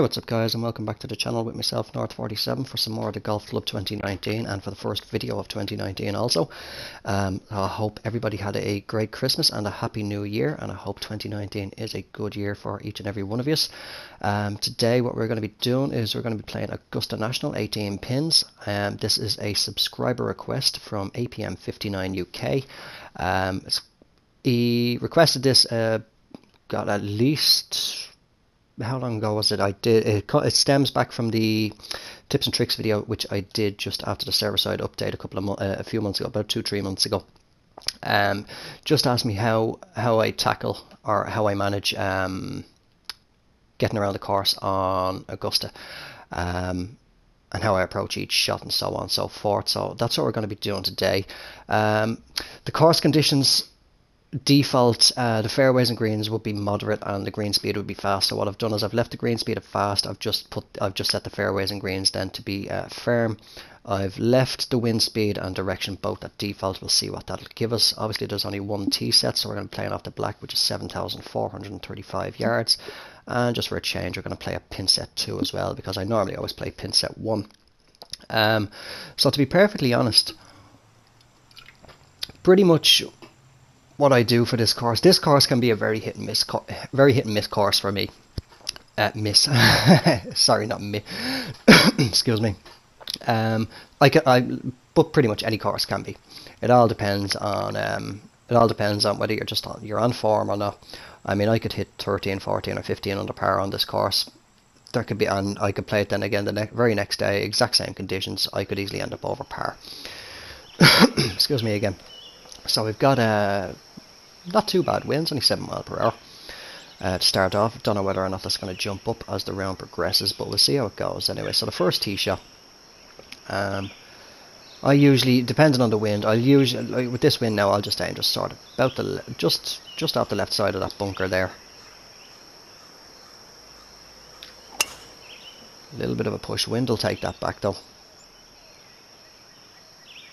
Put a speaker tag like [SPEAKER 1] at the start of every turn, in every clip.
[SPEAKER 1] What's up guys, and welcome back to the channel with myself, North47, for some more of the Golf Club 2019 and for the first video of 2019 also. I hope everybody had a great Christmas and a happy new year, and I hope 2019 is a good year for each and every one of you. Today what we're going to be doing is we're going to be playing Augusta National 18 pins. This is a subscriber request from APM 59 UK. He requested this, got at least... how long ago was it? I did it stems back from the tips and tricks video which I did just after the server side update a few months ago, about 2-3 months ago. Just asked me how I tackle or how I manage getting around the course on Augusta, and how I approach each shot and so on and so forth. So that's what we're going to be doing today. The course conditions, default, the fairways and greens would be moderate and the green speed would be fast. So what I've done is I've left the green speed at fast. I've just set the fairways and greens then to be firm. I've left the wind speed and direction both at default. We'll see what that'll give us. Obviously there's only one tee set, so we're going to be playing off the black, which is 7,435 yards, and just for a change we're going to play a pin set 2 as well, because I normally always play pin set 1. So to be perfectly honest, pretty much what I do for this course can be a very hit and miss course for me. Sorry, not me. Excuse me. But pretty much any course can be. It all depends on whether you're on form or not. I mean, I could hit 13, 14, or 15 under par on this course. There could be, and I could play it then again the very next day, exact same conditions. I could easily end up over par. Excuse me again. So we've got not too bad winds, only 7 miles per hour to start off. Don't know whether or not that's going to jump up as the round progresses, but we'll see how it goes anyway. So the first tee shot, I usually, depending on the wind, with this wind now, I'll just aim just sort of about just off the left side of that bunker there. A little bit of a push. Wind will take that back though.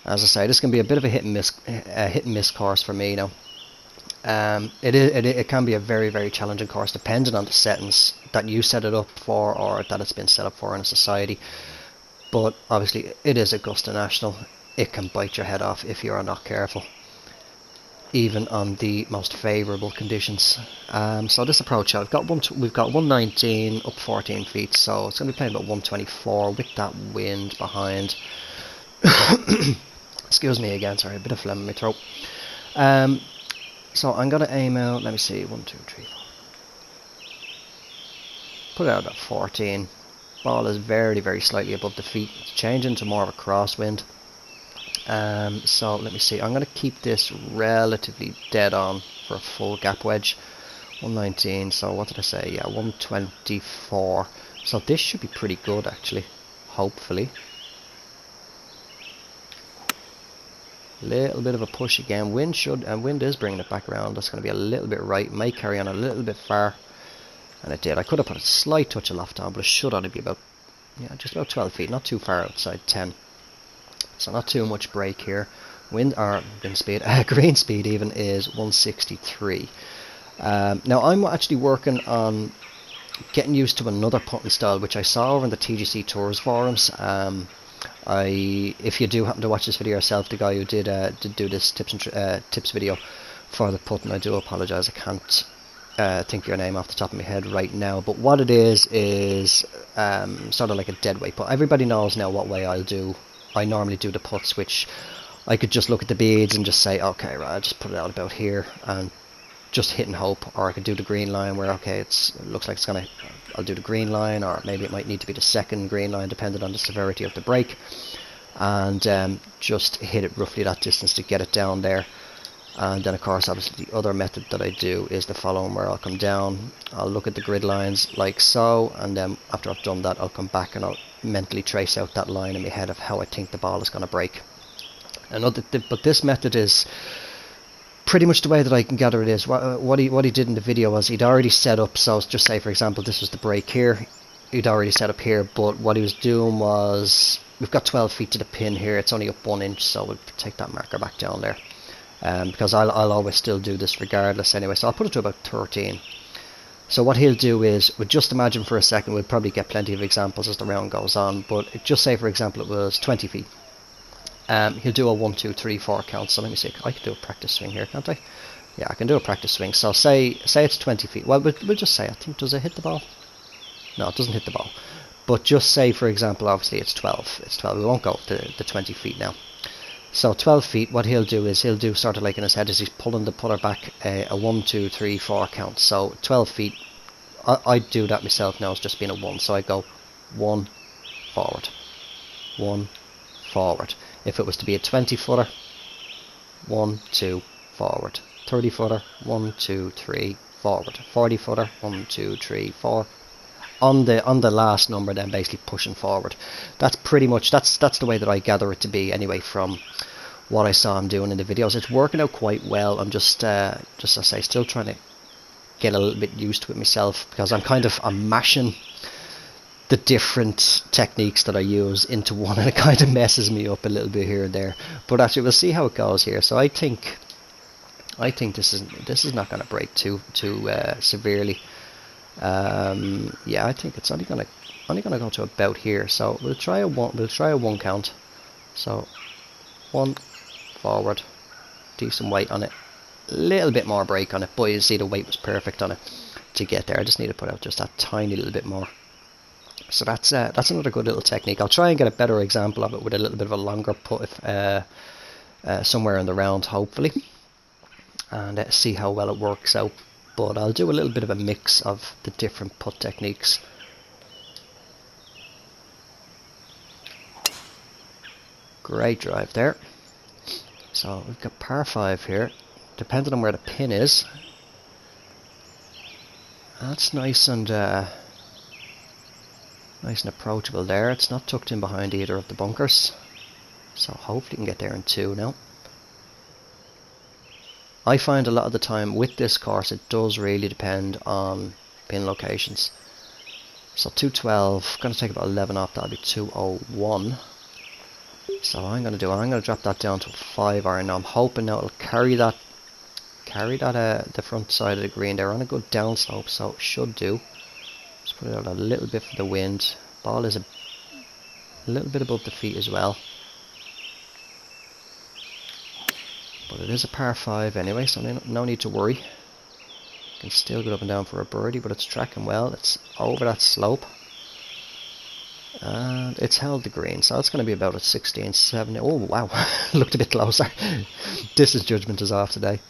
[SPEAKER 1] As I say, this can be a bit of a hit and miss course for me now. It can be a very, very challenging course depending on the settings that you set it up for or that it's been set up for in a society. But obviously it is Augusta National. It can bite your head off if you are not careful, even on the most favourable conditions. So this approach, we've got 119 up 14 feet, so it's going to be playing about 124 with that wind behind. Excuse me again, sorry, a bit of phlegm in my throat. So I'm going to aim out, let me see, 1, 2, 3, 4. Put it out at 14. Ball is very, very slightly above the feet. It's changing to more of a crosswind. So let me see, I'm going to keep this relatively dead on for a full gap wedge. 119, so what did I say? Yeah, 124. So this should be pretty good actually, hopefully. Little bit of a push again. Wind is bringing it back around. That's going to be a little bit right. May carry on a little bit far, and it did. I could have put a slight touch of loft on, but it should only be about, yeah, just about 12 feet, not too far outside 10. So not too much break here. Wind speed, green speed even is 163. Now I'm actually working on getting used to another putting style which I saw over in the TGC Tours forums. If you do happen to watch this video yourself, the guy who did do this tips video for the putting, I do apologise, I can't think of your name off the top of my head right now, but what it is sort of like a dead weight putt. Everybody knows now what way I normally do the putts, which I could just look at the beads and just say, okay, right, I'll just put it out about here and just hit and hope. Or I could do the green line where, okay, it looks like I'll do the green line, or maybe it might need to be the second green line depending on the severity of the break, and just hit it roughly that distance to get it down there. And then of course obviously the other method that I do is the following, where I'll come down, I'll look at the grid lines like so, and then after I've done that I'll come back and I'll mentally trace out that line in my head of how I think the ball is going to break. But this method is pretty much the way that I can gather it is. What he did in the video was he'd already set up, so just say for example this was the break here, he'd already set up here, but what he was doing was, we've got 12 feet to the pin here, it's only up 1 inch, so we'll take that marker back down there, because I'll always still do this regardless anyway, so I'll put it to about 13. So what he'll do is, we'll just imagine for a second, we'll probably get plenty of examples as the round goes on, but just say for example it was 20 feet. He'll do a 1, 2, 3, 4 count. So let me see, I can do a practice swing here, can't I? Yeah, I can do a practice swing. So say it's 20 feet. Well, we'll just say, I think, does it hit the ball? No, it doesn't hit the ball. But just say, for example, obviously it's 12. It's 12. We won't go to the 20 feet now. So 12 feet, what he'll do is, he'll do sort of like in his head as he's pulling the putter back, a 1, 2, 3, 4 count. So 12 feet, I do that myself now, it's just being a 1. So I go 1, forward, 1, forward. If it was to be a 20 footer, 1, 2, forward. 30 footer, 1, 2, 3, forward. 40 footer, 1, 2, 3, 4. On the last number, then basically pushing forward. That's pretty much, that's the way that I gather it to be anyway, from what I saw him doing in the videos. It's working out quite well. I'm just as I say, still trying to get a little bit used to it myself, because I'm mashing the different techniques that I use into one, and it kind of messes me up a little bit here and there. But actually, we'll see how it goes here. So I think this is not going to break too severely. Yeah, I think it's only gonna go to about here. So we'll try a 1 count. So 1, forward, decent weight on it, a little bit more break on it, but you see the weight was perfect on it to get there. I just need to put out just that tiny little bit more. So that's another good little technique. I'll try and get a better example of it with a little bit of a longer putt somewhere in the round, hopefully, and see how well it works out. But I'll do a little bit of a mix of the different putt techniques. Great drive there. So we've got par 5 here, depending on where the pin is. That's nice and approachable there. It's not tucked in behind either of the bunkers, so hopefully you can get there in 2 now. I find a lot of the time with this course, it does really depend on pin locations. So 212, going to take about 11 off, that'll be 201. So I'm going to drop that down to a 5 iron. Now I'm hoping now it'll carry that the front side of the green. They're on a good downslope, so it should do. Just put it out a little bit for the wind. Ball is a little bit above the feet as well. But it is a par 5 anyway, so no need to worry. Can still get up and down for a birdie, but it's tracking well. It's over that slope. And it's held the green, so it's going to be about a 16, 17. Oh, wow. Looked a bit closer. Distance judgment is off today.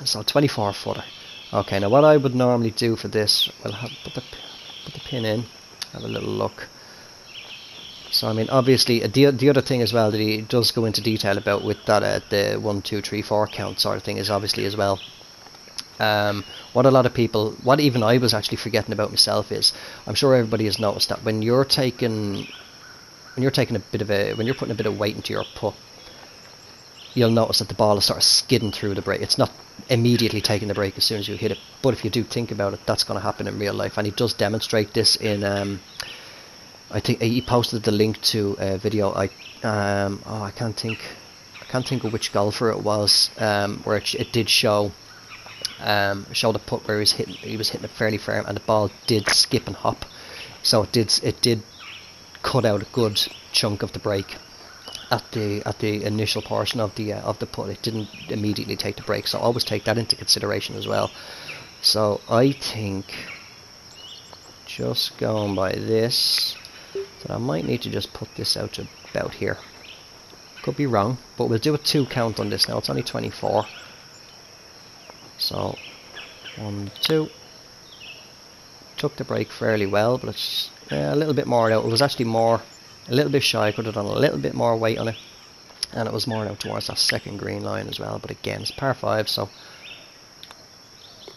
[SPEAKER 1] So 24 footer. Okay, now what I would normally do for this, we'll put the pin in, have a little look. So I mean, obviously the other thing as well that he does go into detail about with that the 1, 2, 3, 4 count sort of thing is obviously as well. What a lot of people, what even I was actually forgetting about myself is, I'm sure everybody has noticed that when you're putting a bit of weight into your putt, you'll notice that the ball is sort of skidding through the break. It's not immediately taking the break as soon as you hit it, but if you do think about it, that's going to happen in real life, and he does demonstrate this in. I think he posted the link to a video. I can't think of which golfer it was, where it did show the putt where he was hitting it fairly firm, and the ball did skip and hop, so it did cut out a good chunk of the break at the initial portion of the putt. It didn't immediately take the break, so always take that into consideration as well. So I think, just going by this, that I might need to just put this out to about here. Could be wrong, but we'll do a 2 count on this now. It's only 24. So 1, 2. Took the break fairly well, but it's a little bit more out. It was actually a little bit shy. I could have done a little bit more weight on it, and it was more out towards that second green line as well. But again, it's par 5, so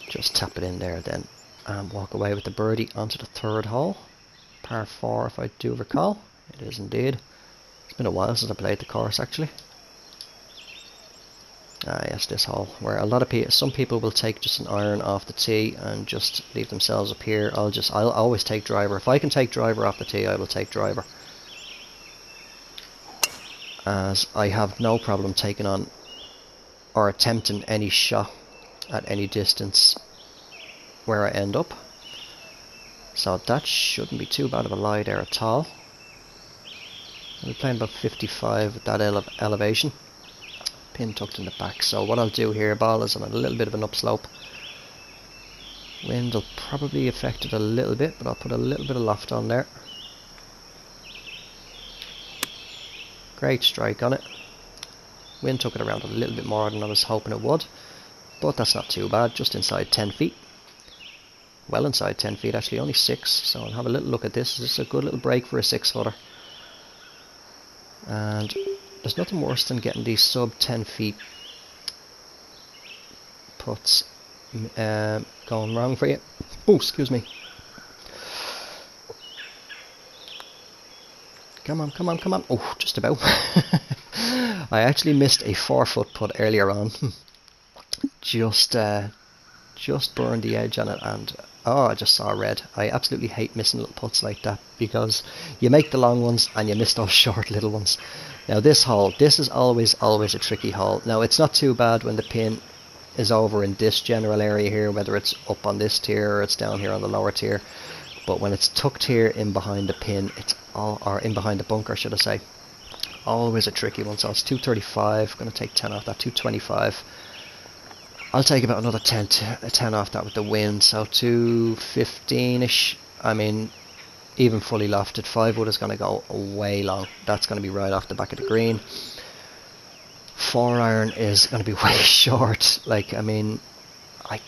[SPEAKER 1] just tap it in there then and walk away with the birdie onto the 3rd hole. Par 4 if I do recall. It is indeed. It's been a while since I played the course actually. Yes, this hole, where some people will take just an iron off the tee and just leave themselves up here. I'll always take driver. If I can take driver off the tee, I will take driver, as I have no problem taking on or attempting any shot at any distance where I end up. So that shouldn't be too bad of a lie there at all. I'll be playing about 55 at that elevation. Pin tucked in the back. So what I'll do here, ball is on a little bit of an upslope. Wind will probably affect it a little bit, but I'll put a little bit of loft on there. Great strike on it. Wind took it around a little bit more than I was hoping it would, but that's not too bad, just inside 10 feet. Well inside 10 feet actually, only 6, so I'll have a little look at this. This is a good little break for a 6-footer. And there's nothing worse than getting these sub 10 feet putts going wrong for you. Oh, excuse me. Come on, come on, come on. Oh, just about. I actually missed a 4-foot putt earlier on. Just burned the edge on it, and oh, I just saw red. I absolutely hate missing little putts like that, because you make the long ones and you miss those short little ones. Now this hole, this is always a tricky hole. Now it's not too bad when the pin is over in this general area here, whether it's up on this tier or it's down here on the lower tier. But when it's tucked here in behind the pin, or in behind the bunker, should I say, always a tricky one. So it's 235, going to take 10 off that, 225. I'll take about another 10 off that with the wind, so 215-ish. I mean, even fully lofted, 5-wood is going to go way long. That's going to be right off the back of the green. 4-iron is going to be way short. Like, I mean, I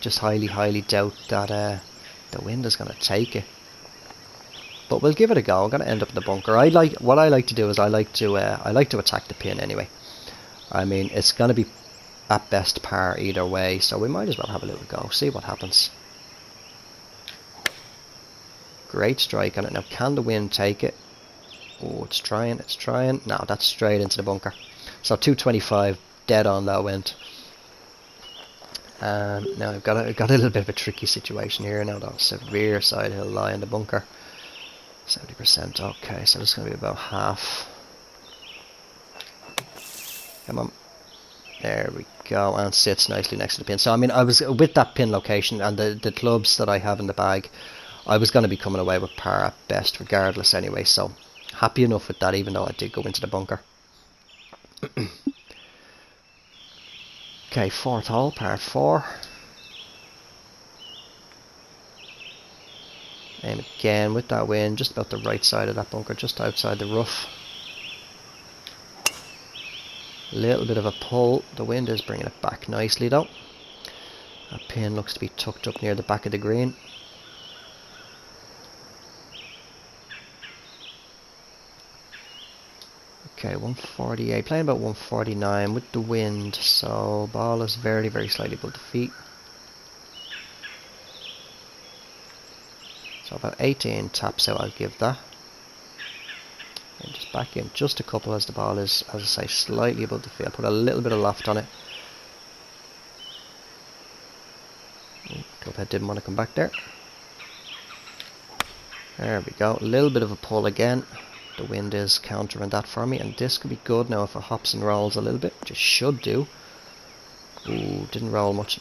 [SPEAKER 1] just highly doubt that the wind is going to take it. But we'll give it a go. I'm going to end up in the bunker. What I like to do is I like to attack the pin anyway. I mean, it's going to be at best par either way, so we might as well have a little go, see what happens. Great strike on it. Now can the wind take it? Oh, it's trying. No, that's straight into the bunker. So 225, dead on that wind. Now I've got a little bit of a tricky situation here now. That severe side hill lie in the bunker. 70%. Okay, so this is going to be about half. Come on. There we go, and sits nicely next to the pin. So I mean, I was with that pin location and the clubs that I have in the bag, I was going to be coming away with par at best regardless anyway, so happy enough with that, even though I did go into the bunker. Okay, 4th hole, par 4. Aim again with that wind, just about the right side of that bunker, just outside the rough. Little bit of a pull. The wind is bringing it back nicely though. That pin looks to be tucked up near the back of the green. Okay, 148. Playing about 149 with the wind. So ball is very slightly above the feet. So about 18 taps out, I'll give that. And just back in just a couple as the ball is, as I say, slightly above the field. Put a little bit of loft on it. Clubhead didn't want to come back there. There we go. A little bit of a pull again. The wind is countering that for me, and this could be good now if it hops and rolls a little bit, which it should do. Ooh, didn't roll much.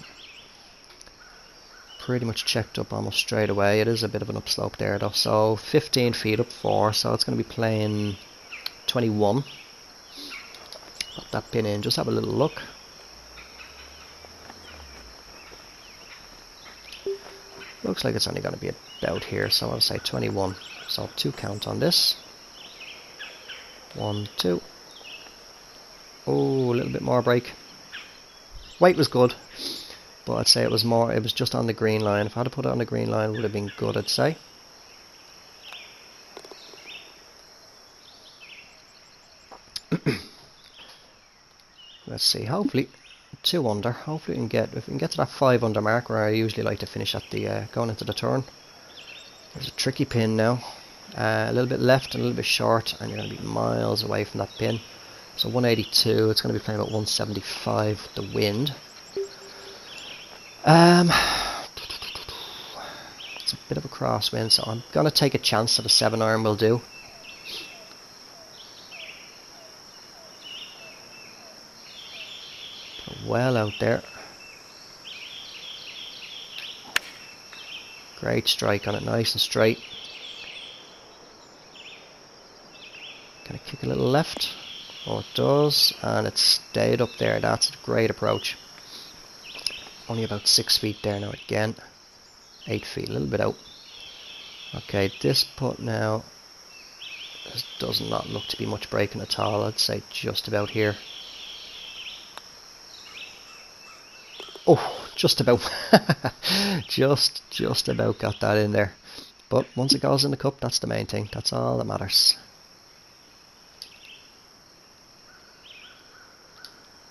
[SPEAKER 1] Pretty much checked up almost straight away. It is a bit of an upslope there though. So 15 feet up 4, so it's going to be playing 21. Put that pin in, just have a little look. Looks like it's only going to be about here, so I'll say 21. So 2 count on this. 1, 2. Oh, a little bit more break. Weight was good, but I'd say it was just on the green line. If I had to put it on the green line, it would have been good, I'd say. Let's see, hopefully 2 under. Hopefully if we can get to that 5 under mark where I usually like to finish at the going into the turn. There's a tricky pin now. A little bit left and a little bit short, and you're going to be miles away from that pin. So 182, it's going to be playing about 175 with the wind. It's a bit of a crosswind, so I'm going to take a chance that a 7-iron will do. Put it well out there. Great strike on it, nice and straight. Can I kick a little left? Oh, it does, and it stayed up there. That's a great approach. Only about 6 feet there now again. 8 feet, a little bit out. Okay, this putt now does not look to be much breaking at all. I'd say just about here. Oh, just about. just about got that in there. But once it goes in the cup, that's the main thing. That's all that matters.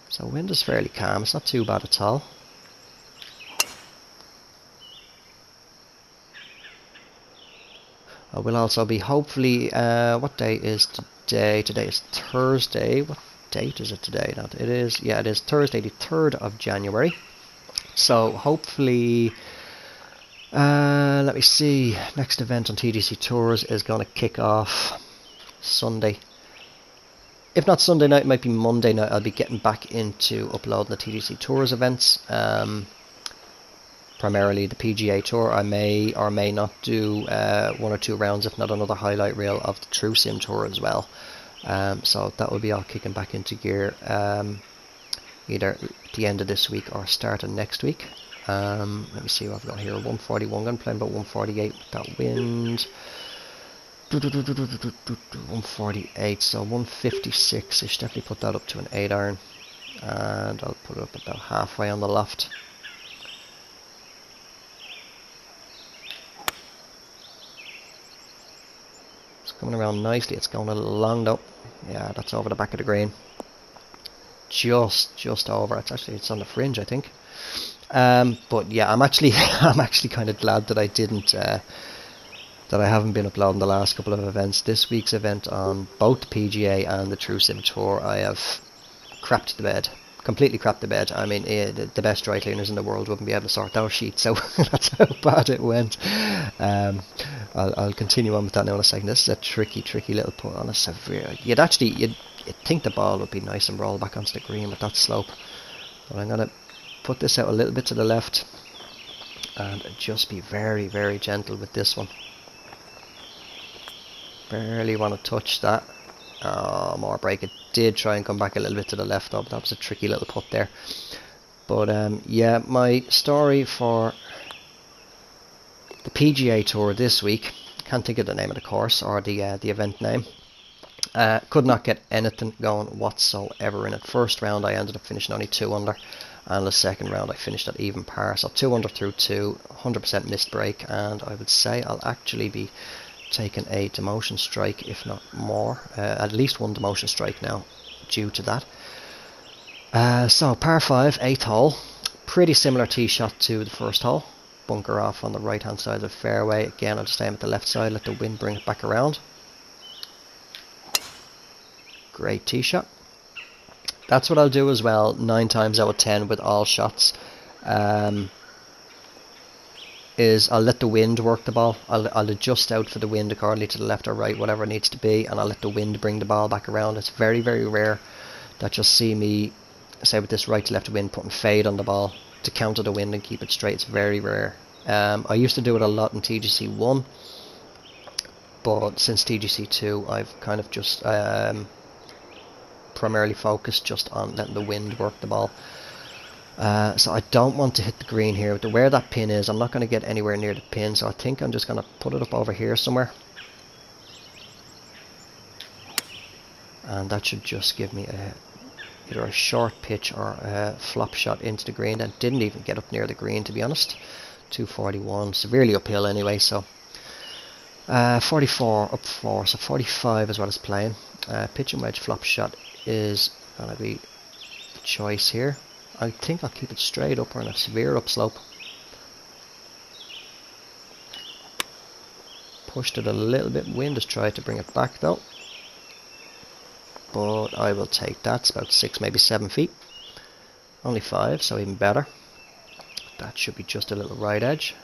[SPEAKER 1] So wind is fairly calm. It's not too bad at all. I will also be hopefully, what day is today? Today is Thursday. What date is it today? Not it is, yeah, it is Thursday the 3rd of January. So hopefully, let me see, next event on TGC Tours is going to kick off Sunday. If not Sunday night, it might be Monday night. I'll be getting back into uploading the TGC Tours events. Primarily the PGA Tour. I may or may not do 1 or 2 rounds, if not another highlight reel of the True Sim Tour as well. So that will be all kicking back into gear either at the end of this week or start of next week. Let me see what I've got here. 141. I'm going to play about 148 with that wind. 148, so 156 ish. Definitely put that up to an 8 iron, and I'll put it up about halfway on the loft. Coming around nicely. It's going a little long though. Yeah, that's over the back of the green. Just over. It's on the fringe, I think. But yeah, I'm actually kind of glad that I didn't that I haven't been uploading the last couple of events. This week's event on both the PGA and the True Sim Tour, I have crapped the bed. Completely crapped the bed. I mean, the best dry cleaners in the world wouldn't be able to sort those sheets, so that's how bad it went. I'll continue on with that now in a second. This is a tricky little putt on a severe. You'd think the ball would be nice and roll back onto the green with that slope, but I'm gonna put this out a little bit to the left and just be very, very gentle with this one. Barely want to touch that. Oh, more break. It did try and come back a little bit to the left though, but that was a tricky little putt there. But yeah, my story for the PGA Tour this week, can't think of the name of the course or the event name. Could not get anything going whatsoever in it. First round I ended up finishing only 2 under, and the second round I finished at even par. So 2 under through 2, 100% missed break, and I would say I'll actually be taking a demotion strike, if not more. At least 1 demotion strike now due to that. So par 5, 8th hole. Pretty similar tee shot to the first hole. Bunker off on the right hand side of the fairway. Again, I'll just aim at the left side, let the wind bring it back around. Great tee shot. That's what I'll do as well 9 times out of 10 with all shots. Is I'll let the wind work the ball. I'll adjust out for the wind accordingly to the left or right, whatever it needs to be, and I'll let the wind bring the ball back around. It's very, very rare that you'll see me, say with this right to left wind, putting fade on the ball to counter the wind and keep it straight. It's very rare. I used to do it a lot in TGC 1, but since TGC 2 I've kind of just primarily focused just on letting the wind work the ball. So I don't want to hit the green here. Where that pin is, I'm not going to get anywhere near the pin, so I think I'm just going to put it up over here somewhere. And that should just give me either a short pitch or a flop shot into the green. That didn't even get up near the green, to be honest. 241, severely uphill anyway, so 44 up 4, so 45 is what it's playing. Pitch and wedge flop shot is going to be the choice here. I think I'll keep it straight up or in a severe upslope. Pushed it a little bit. Wind has tried to bring it back though, but I will take that. It's about 6, maybe 7 feet. Only 5, so even better. That should be just a little right edge.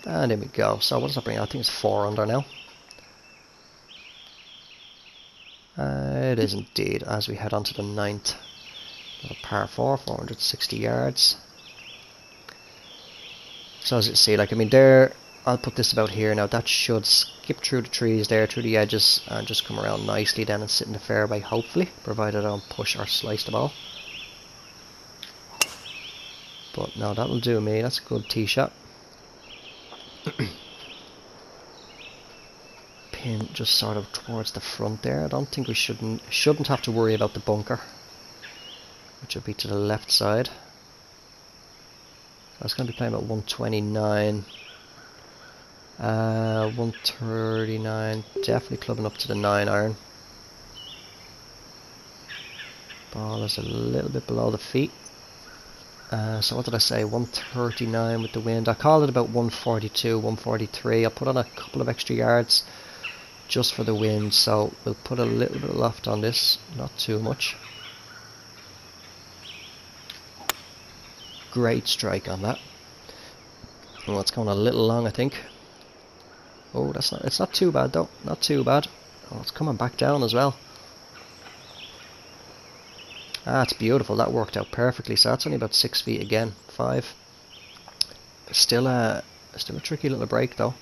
[SPEAKER 1] And in we go. So what does that bring? I think it's 4 under now. It is indeed, as we head on to the 9th. Par 4, 460 yards. So as you see, like, I mean, there, I'll put this about here now. That should skip through the trees there, through the edges, and just come around nicely then and sit in the fairway, hopefully, provided I don't push or slice the ball. But no, that'll do me. That's a good tee shot. Pin just sort of towards the front there. I don't think we shouldn't have to worry about the bunker, which would be to the left side. I was going to be playing about 129, 139. Definitely clubbing up to the 9 iron. Ball is a little bit below the feet. So what did I say, 139 with the wind. I called it about 142, 143. I'll put on a couple of extra yards just for the wind, so we'll put a little bit of loft on this, not too much. Great strike on that. Oh, it's going a little long, I think. Oh, it's not too bad though, not too bad. Oh, it's coming back down as well. Ah, it's beautiful. That worked out perfectly. So that's only about 6 feet again. 5. Still a tricky little break though.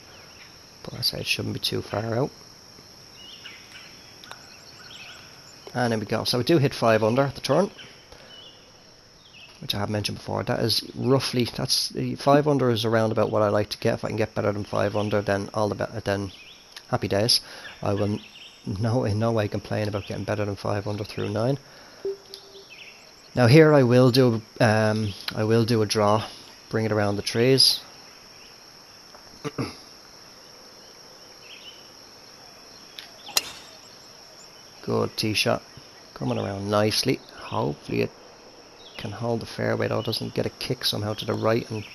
[SPEAKER 1] But I say it shouldn't be too far out. And there we go. So we do hit 5 under at the turn, which I have mentioned before. That is roughly, that's 5 under is around about what I like to get. If I can get better than 5 under, then then happy days. I will in no way complain about getting better than 5 under through 9. Now here I will do a draw, bring it around the trees. Good tee shot, coming around nicely. Hopefully it can hold the fairway though, doesn't get a kick somehow to the right and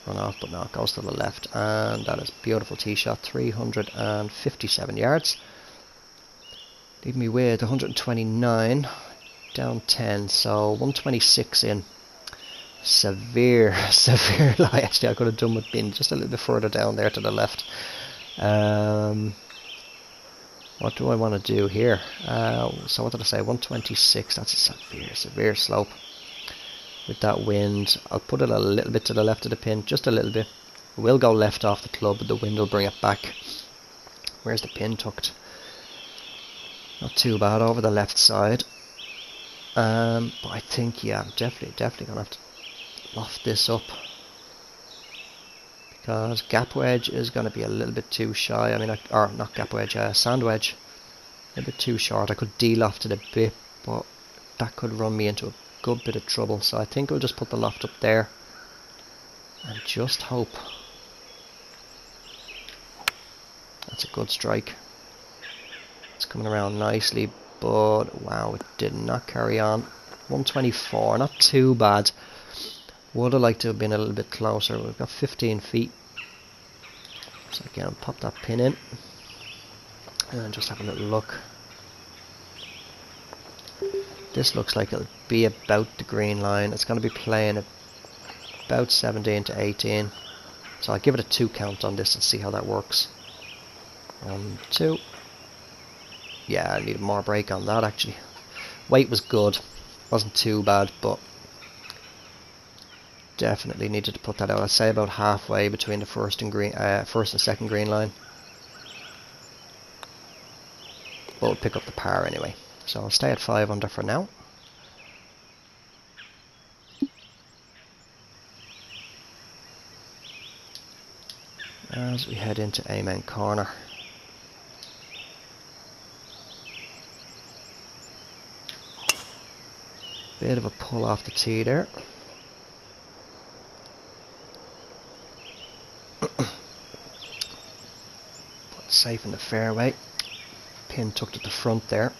[SPEAKER 1] run off, but no, it goes to the left, and that is beautiful tee shot, 357 yards. Leave me with 129. Down 10, so 126 in. Severe lie. Actually, I could have done with being just a little bit further down there to the left. What do I want to do here? So what did I say? 126. That's a severe slope. With that wind, I'll put it a little bit to the left of the pin, just a little bit. It will go left off the club, but the wind will bring it back. Where's the pin tucked? Not too bad over the left side. But I think, yeah, I'm definitely gonna have to loft this up, because gap wedge is gonna be a little bit too shy. I mean, or not gap wedge, sand wedge, a bit too short. I could de-loft it a bit, but that could run me into a good bit of trouble. So I think I'll just put the loft up there and just hope. That's a good strike. It's coming around nicely. But wow, it did not carry on. 124, not too bad. Would have liked to have been a little bit closer. We've got 15 feet. So again, pop that pin in. And just have a little look. This looks like it'll be about the green line. It's going to be playing about 17 to 18. So I'll give it a 2 count on this and see how that works. 1, 2. Yeah, I needed more break on that actually. Weight was good, wasn't too bad, but definitely needed to put that out. I'd say about halfway between the first and second green line. But we'll pick up the par anyway. So I'll stay at 5 under for now. As we head into Amen Corner. Bit of a pull off the tee there. But safe in the fairway. Pin tucked at the front there.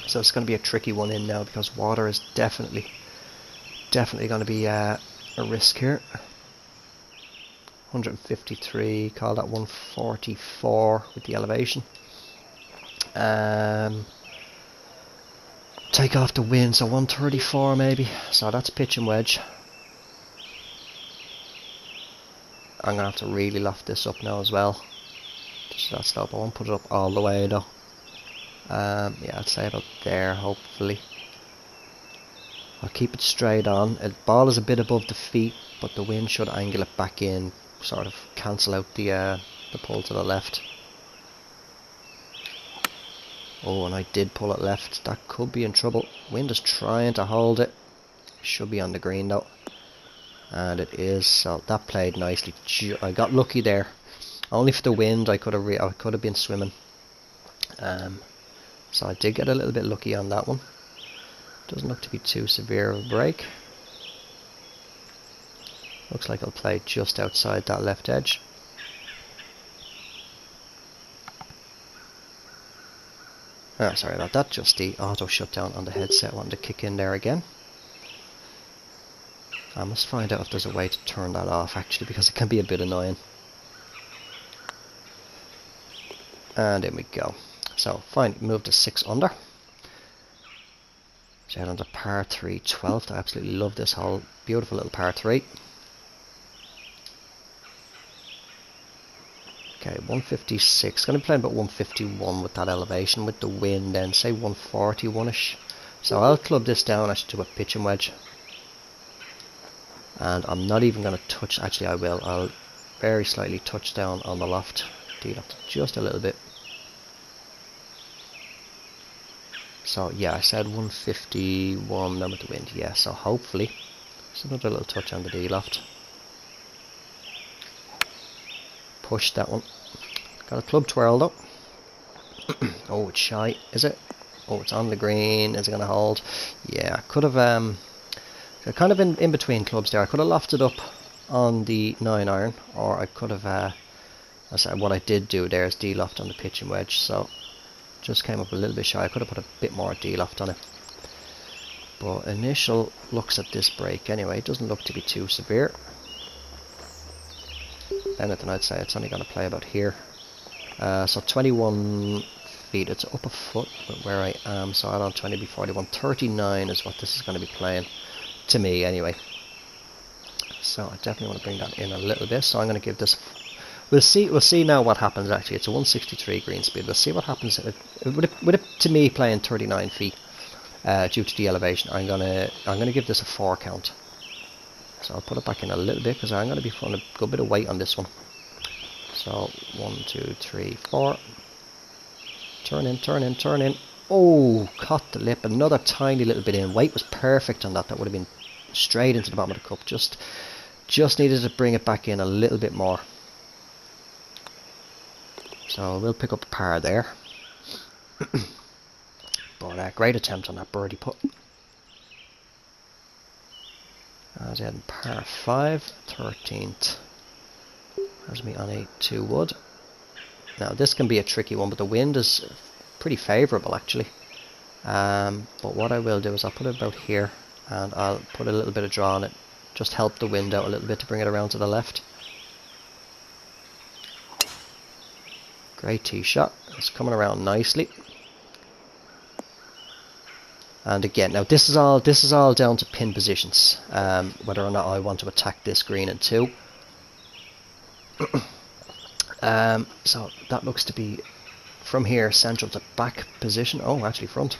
[SPEAKER 1] So it's going to be a tricky one in now, because water is definitely going to be a risk here. 153, call that 144 with the elevation. Take off the wind, so 134 maybe. So that's pitch and wedge. I'm gonna have to really loft this up now as well. Just that slope. I won't put it up all the way though. Yeah, I'd say about there, hopefully. I'll keep it straight on. The ball is a bit above the feet, but the wind should angle it back in sort of cancel out the pull to the left. Oh, and I did pull it left. That could be in trouble. Wind is trying to hold it. Should be on the green though. And it is, so that played nicely. I got lucky there. Only for the wind I could have been swimming. So I did get a little bit lucky on that one. Doesn't look to be too severe of a break. Looks like I'll play just outside that left edge. Ah, sorry about that, just the auto shutdown on the headset wanted to kick in there again. I must find out if there's a way to turn that off actually, because it can be a bit annoying. And in we go. So fine, move to 6 under. So head on to par 3, 12th. I absolutely love this hole. Beautiful little par 3. Okay, 156. Going to be playing about 151 with that elevation with the wind, then say 141ish. So I'll club this down actually to a pitching wedge. And I'm not even going to touch, actually I will. I'll very slightly touch down on the loft. D-loft just a little bit. So yeah, I said 151 then with the wind, yeah, so hopefully just another little touch on the D-loft. Push that one. Got a club twirl though. Oh, it's shy, is it? Oh, it's on the green, is it going to hold? Yeah, I could have, kind of in between clubs there. I could have lofted up on the 9 iron, or I could have, what I did do there is D-loft on the pitching wedge, so just came up a little bit shy. I could have put a bit more D-loft on it. But initial looks at this break anyway, it doesn't look to be too severe. Anything I'd say it's only going to play about here. So 21 feet, it's up a foot with where I am, so I don't 20 be 41. 39 is what this is going to be playing, to me anyway. So I definitely want to bring that in a little bit, so I'm going to give this... We'll see now what happens actually. It's a 163 green speed. We'll see what happens with it to me playing 39 feet due to the elevation. I'm gonna give this a 4 count. So I'll put it back in a little bit because I'm gonna be putting a good bit of weight on this one. So 1, 2, 3, 4. Turn in, turn in, turn in. Oh, caught the lip. Another tiny little bit in. Weight was perfect on that. That would have been straight into the bottom of the cup. Just needed to bring it back in a little bit more. So we'll pick up a par there. But great attempt on that birdie putt. As in par 5, 13th. Has me on a 2 wood. Now this can be a tricky one, but the wind is pretty favourable actually. But what I will do is I'll put it about here, and I'll put a little bit of draw on it. Just help the wind out a little bit to bring it around to the left. Great tee shot. It's coming around nicely. And again, now this is all down to pin positions, whether or not I want to attack this green in 2. So that looks to be from here central to back position. Oh, actually front.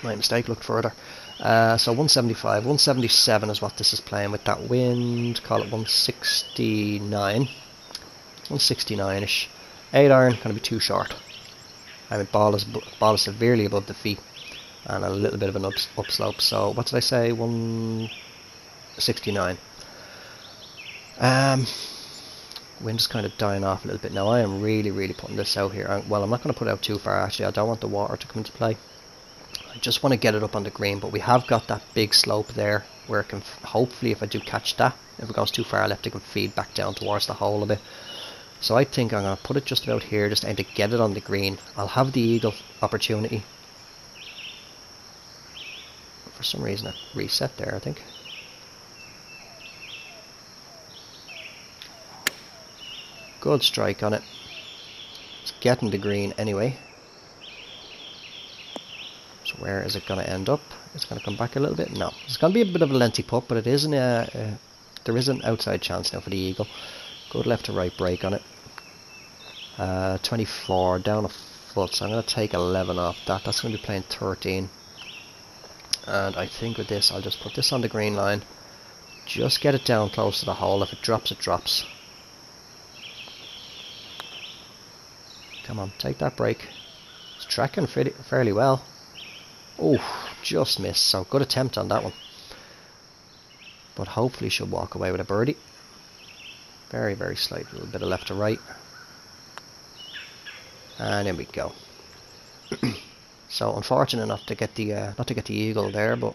[SPEAKER 1] My mistake. Looked further. So 175, 177 is what this is playing with that wind. Call it 169, 169ish. 8 iron, going to be too short. I mean, ball is severely above the feet, and a little bit of an upslope. So what did I say? 169. Wind is kind of dying off a little bit now. I am really putting this out here. Well, I'm not going to put it out too far actually. I don't want the water to come into play. I just want to get it up on the green, but we have got that big slope there where it can, hopefully if I do catch that, if it goes too far left, it can feed back down towards the hole a bit. So I think I'm going to put it just about here, just aim to get it on the green. I'll have the eagle opportunity. For some reason it reset there, I think. Good strike on it. It's getting the green anyway. So where is it going to end up? It's going to come back a little bit. No, it's going to be a bit of a lengthy putt, but it isn't there is an outside chance now for the eagle. Good left to right break on it. 24 down a foot, so I'm going to take 11 off that. That's going to be playing 13. And I think with this I'll just put this on the green line. Just get it down close to the hole. If it drops, it drops. Come on, take that break. It's tracking fairly well. Oh, just missed. So good attempt on that one. But hopefully she'll walk away with a birdie. Very, very slight little bit of left to right. And in we go. So unfortunate not to get the eagle there, but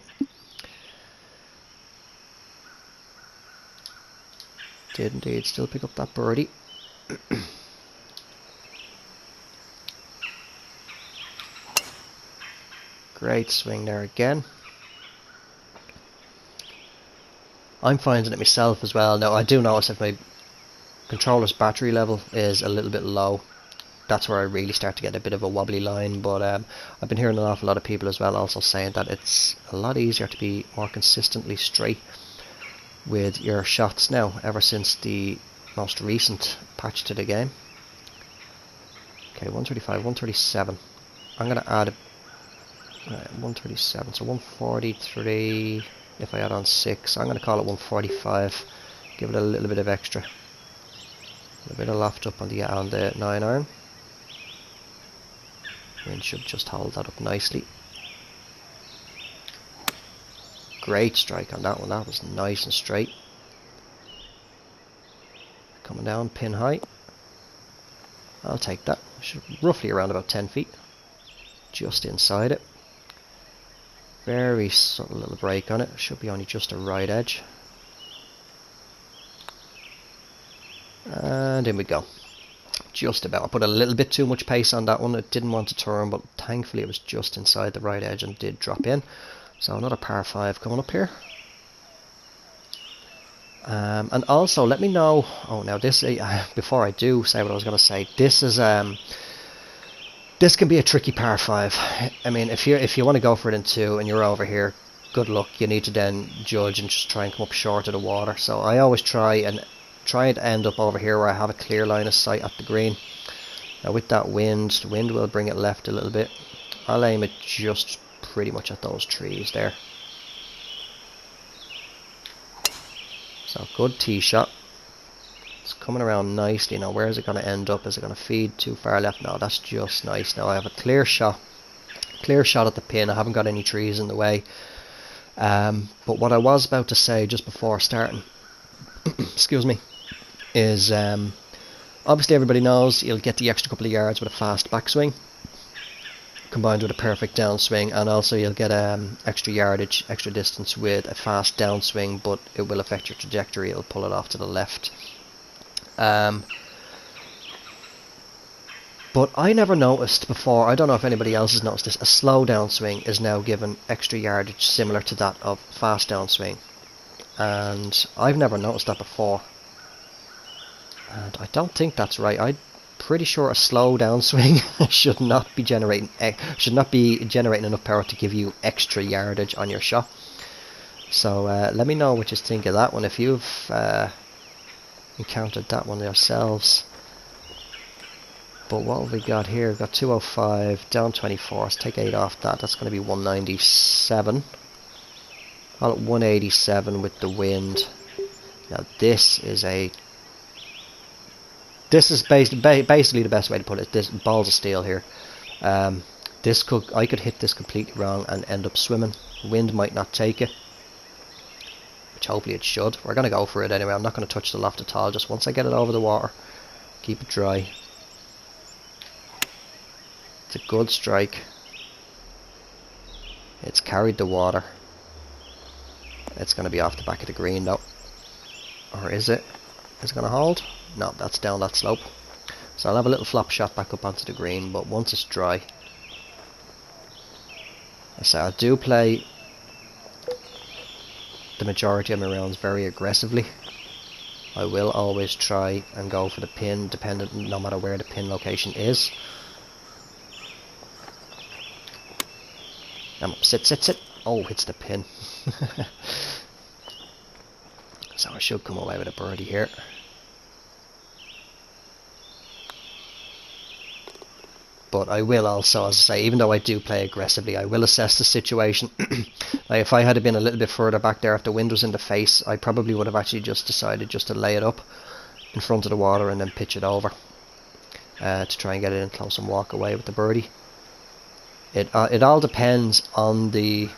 [SPEAKER 1] did indeed still pick up that birdie. Great swing there again. I'm finding it myself as well. Now I do notice if my controller's battery level is a little bit low, that's where I really start to get a bit of a wobbly line. But I've been hearing an awful lot of people as well also saying that it's a lot easier to be more consistently straight with your shots now, ever since the most recent patch to the game. Okay, 135, 137. I'm going to add a 137, so 143 if I add on 6. I'm going to call it 145. Give it a little bit of extra. A bit of loft up on the 9-iron. Wind should just hold that up nicely. Great strike on that one. That was nice and straight. Coming down pin high. I'll take that. Should roughly around about 10 feet. Just inside it. Very subtle little break on it. Should be only just a right edge. And in we go. Just about. I put a little bit too much pace on that one. It didn't want to turn, but thankfully it was just inside the right edge and did drop in. So another par 5 coming up here. And also let me know. Oh, now this before I do say what I was going to say, this is this can be a tricky par 5. I mean, if you want to go for it in 2 and you're over here, good luck. You need to then judge and just try and come up short of the water. So I always try and end up over here where I have a clear line of sight at the green. Now with that wind, the wind will bring it left a little bit. I'll aim it just pretty much at those trees there. So good tee shot. It's coming around nicely. Now where is it going to end up? Is it going to feed too far left? No, that's just nice. Now I have a clear shot at the pin. I haven't got any trees in the way. But what I was about to say just before starting, excuse me, is obviously everybody knows you'll get the extra couple of yards with a fast backswing combined with a perfect downswing, and also you'll get extra yardage, extra distance with a fast downswing, but it will affect your trajectory. It'll pull it off to the left. But I never noticed before, I don't know if anybody else has noticed this, a slow downswing is now given extra yardage similar to that of fast downswing. And I've never noticed that before. And I don't think that's right. I'm pretty sure a slow downswing should not be generating enough power to give you extra yardage on your shot. So let me know what you think of that one, if you've encountered that one yourselves. But what have we got here? We've got 205, down 24, let's take 8 off that. That's going to be 197. Call it 187 with the wind. Now this is basically the best way to put it. This balls of steel here. I could hit this completely wrong and end up swimming. Wind might not take it, which hopefully it should. We're going to go for it anyway. I'm not going to touch the loft at all. Just once I get it over the water, keep it dry. It's a good strike. It's carried the water. It's going to be off the back of the green though. Or is it? Is it going to hold? No, that's down that slope. So I'll have a little flop shot back up onto the green, but once it's dry. So I do play the majority of my rounds very aggressively. I will always try and go for the pin, no matter where the pin location is. Sit. Oh, hits the pin. So I should come away with a birdie here. But I will also, as I say, even though I do play aggressively, I will assess the situation. Like if I had been a little bit further back there, if the wind was in the face, I probably would have actually just decided just to lay it up in front of the water and then pitch it over. to try and get it in close and walk away with the birdie. It all depends on the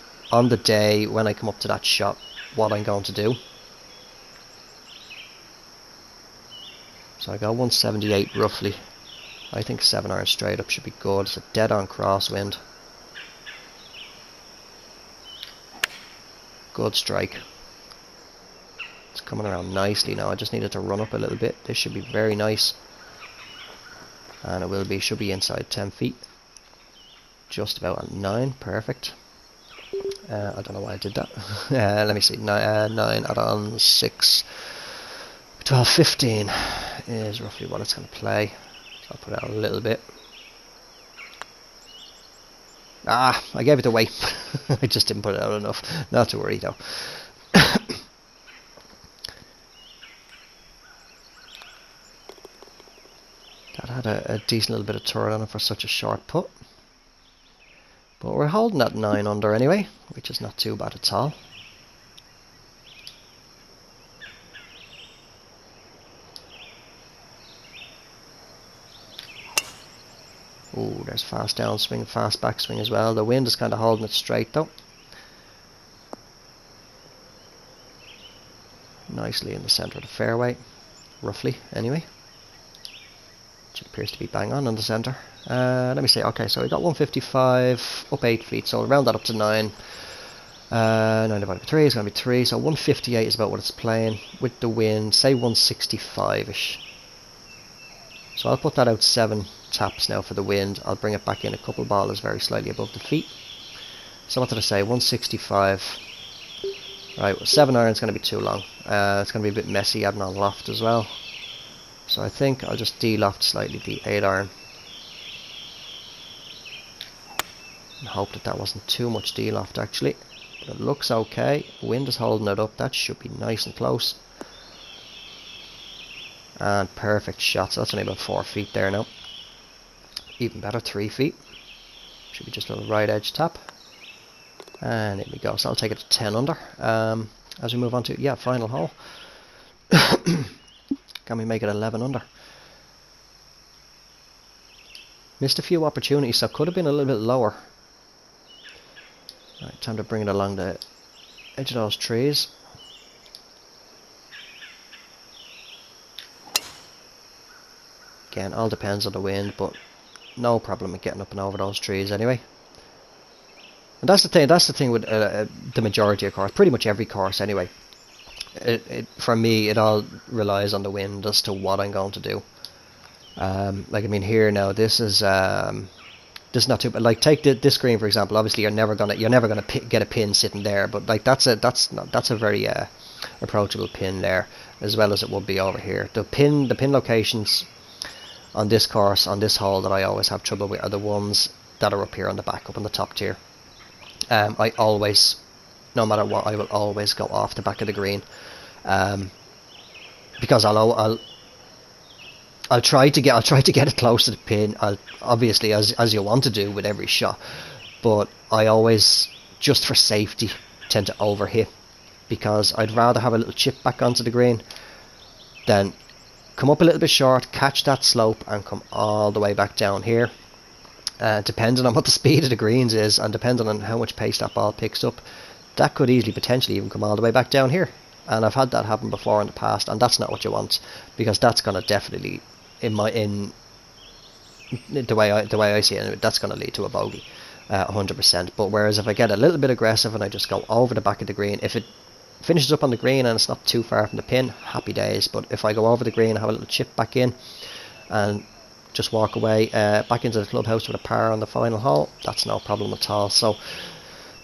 [SPEAKER 1] day when I come up to that shot what I'm going to do. So I got 178 roughly. I think 7 iron straight up should be good. It's a dead on crosswind. Good strike. It's coming around nicely now. I just needed to run up a little bit. This should be very nice. And it will be, should be inside 10 feet. Just about at 9, perfect. I don't know why I did that. Let me see, 9 add on 6, 12, 15 is roughly what it's going to play. So I'll put it out a little bit. Ah, I gave it away. I just didn't put it out enough. Not to worry though. That had a decent little bit of turn on it for such a short putt. But we're holding at 9 under anyway, which is not too bad at all. Ooh, there's fast downswing, fast backswing as well. The wind is kind of holding it straight though. Nicely in the centre of the fairway, roughly anyway. Which appears to be bang on in the centre. Let me see, okay, so we got 155, up 8 feet, so we'll round that up to 9. 9 divided by 3 is going to be 3, so 158 is about what it's playing with the wind, say 165-ish. So I'll put that out 7 taps now for the wind. I'll bring it back in a couple ballers very slightly above the feet. So what did I say, 165. Right, well, 7 iron is going to be too long. It's going to be a bit messy adding on loft as well. So I think I'll just de-loft slightly the 8 iron. And hope that that wasn't too much de-loft actually. But it looks okay. Wind is holding it up. That should be nice and close. And perfect shot. So that's only about 4 feet there now. Even better, 3 feet. Should be just a little right edge tap. And here we go. So I'll take it to 10 under. As we move on to, yeah, final hole. Can we make it 11 under? Missed a few opportunities, so could have been a little bit lower. Right, time to bring it along the edge of those trees. Again, all depends on the wind, but no problem with getting up and over those trees anyway. And that's the thing with the majority of course, pretty much every course anyway. For me, it all relies on the wind as to what I'm going to do. Like I mean, here now, this is not too. Like take this green for example. Obviously, you're never gonna get a pin sitting there, but like that's a very approachable pin there, as well as it would be over here. The pin locations on this course, on this hole that I always have trouble with are the ones that are up here on the back, up on the top tier. I always, no matter what, I will always go off the back of the green, because I'll try to get it close to the pin. I'll obviously, as you want to do with every shot, but I always, just for safety, tend to overhit, because I'd rather have a little chip back onto the green than come up a little bit short, catch that slope, and come all the way back down here. Depending on what the speed of the greens is, and depending on how much pace that ball picks up, that could easily potentially even come all the way back down here. And I've had that happen before in the past, and that's not what you want, because that's going to definitely, in the way I see it, that's going to lead to a bogey, 100%. But whereas if I get a little bit aggressive and I just go over the back of the green, if it finishes up on the green and it's not too far from the pin, happy days. But if I go over the green, have a little chip back in, and just walk away back into the clubhouse with a par on the final hole, that's no problem at all. So,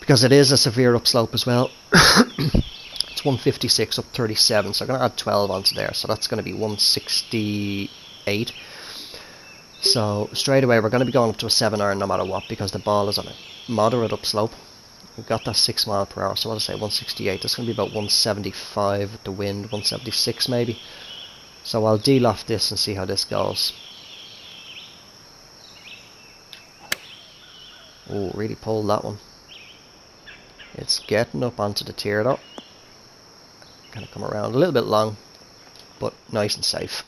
[SPEAKER 1] because it is a severe upslope as well, it's 156 up 37, so I'm going to add 12 onto there, so that's going to be 168. So straight away we're going to be going up to a 7 iron no matter what, because the ball is on a moderate upslope. We've got that 6 mile per hour, so what did I say, 168, that's going to be about 175 with the wind, 176 maybe. So I'll de-loft this and see how this goes. Oh, really pulled that one. It's getting up onto the tier though. Kind of come around a little bit long, but nice and safe.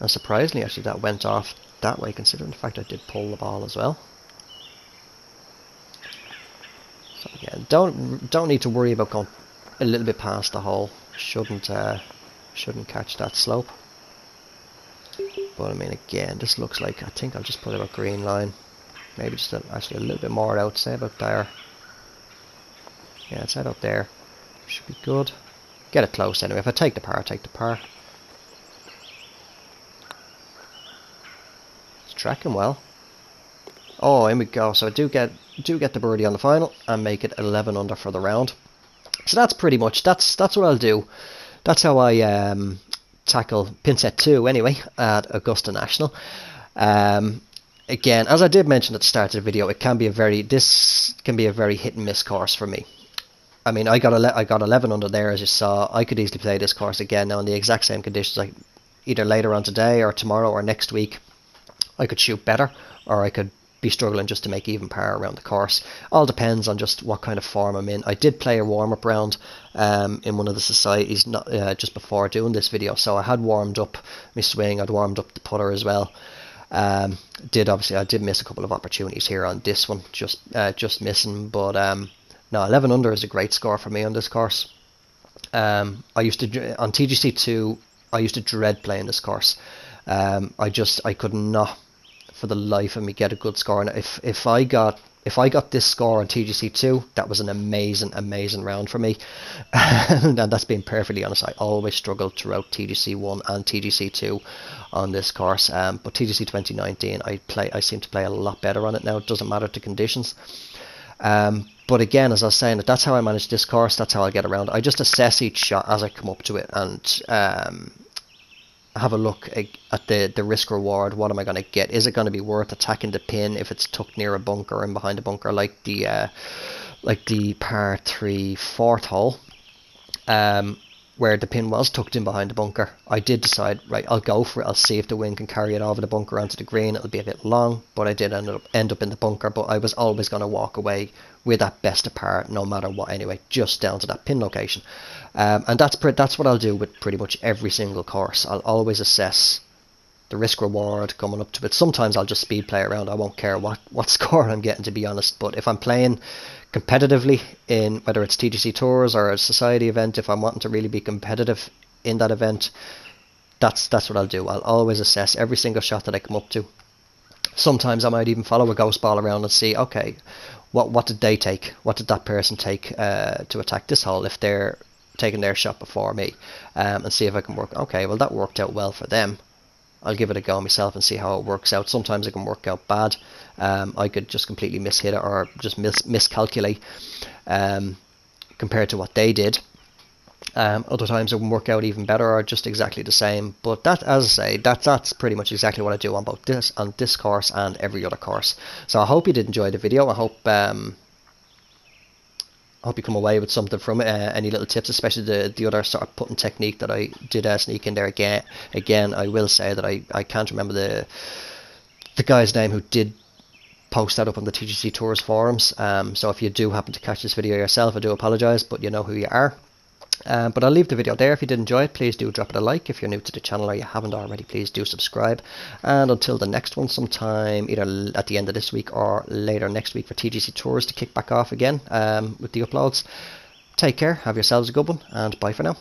[SPEAKER 1] And surprisingly, actually, that went off that way, considering the fact I did pull the ball as well. So again, don't need to worry about going a little bit past the hole. Shouldn't catch that slope. But I mean, again, this looks like, I think I'll just put it about green line. Maybe just actually a little bit more out, say about there. Yeah, it's out there. Should be good. Get it close anyway. If I take the par, take the par. It's tracking well. Oh, in we go. So I do get the birdie on the final and make it 11 under for the round. So that's pretty much, that's what I'll do. That's how I tackle pin set 2 anyway at Augusta National. Again, as I did mention at the start of the video, this can be a very hit and miss course for me. I mean, I got 11 under there, as you saw. I could easily play this course again now in the exact same conditions, like either later on today or tomorrow or next week. I could shoot better, or I could be struggling just to make even par around the course. All depends on just what kind of form I'm in. I did play a warm-up round in one of the societies just before doing this video, so I had warmed up my swing. I'd warmed up the putter as well. I did miss a couple of opportunities here on this one, just missing, but no, 11 under is a great score for me on this course. On TGC2, I used to dread playing this course. I could not for the life of me get a good score, and if I got this score on TGC2, that was an amazing round for me. And that's being perfectly honest. I always struggled throughout TGC1 and TGC2 on this course, but TGC 2019 I seem to play a lot better on it now. It doesn't matter the conditions. But again, as I was saying, that's how I manage this course. That's how I get around. I just assess each shot as I come up to it and have a look at the risk reward. What am I going to get? Is it going to be worth attacking the pin if it's tucked near a bunker and behind a bunker, like the par 3 fourth hole, where the pin was tucked in behind the bunker? I did decide, right, I'll go for it. I'll see if the wind can carry it over the bunker onto the green. It'll be a bit long, but I did end up in the bunker. But I was always going to walk away with that best of par, no matter what anyway, just down to that pin location. And that's what I'll do with pretty much every single course. I'll always assess the risk reward coming up to it. Sometimes I'll just speed play around. I won't care what score I'm getting, to be honest. But if I'm playing competitively in whether it's TGC Tours or a society event, if I'm wanting to really be competitive in that event, that's what I'll do. I'll always assess every single shot that I come up to. Sometimes I might even follow a ghost ball around and see, okay, what did they take? What did that person take to attack this hole if they're taking their shot before me, and see if I can work. Okay, well, that worked out well for them. I'll give it a go myself and see how it works out. Sometimes it can work out bad. I could just completely mishit it or just miscalculate compared to what they did. Other times it can work out even better or just exactly the same. But that, as I say, that's pretty much exactly what I do on this course and every other course. So I hope you did enjoy the video. I hope you come away with something from it. Any little tips, especially the other sort of putting technique that I did sneak in there again. Again, I will say that I can't remember the guy's name who did post that up on the TGC Tours forums. So if you do happen to catch this video yourself, I do apologise, but you know who you are. But I'll leave the video there. If you did enjoy it, please do drop it a like. If you're new to the channel or you haven't already, please do subscribe. And until the next one, sometime either at the end of this week or later next week for TGC Tours to kick back off again with the uploads. Take care, have yourselves a good one, and bye for now.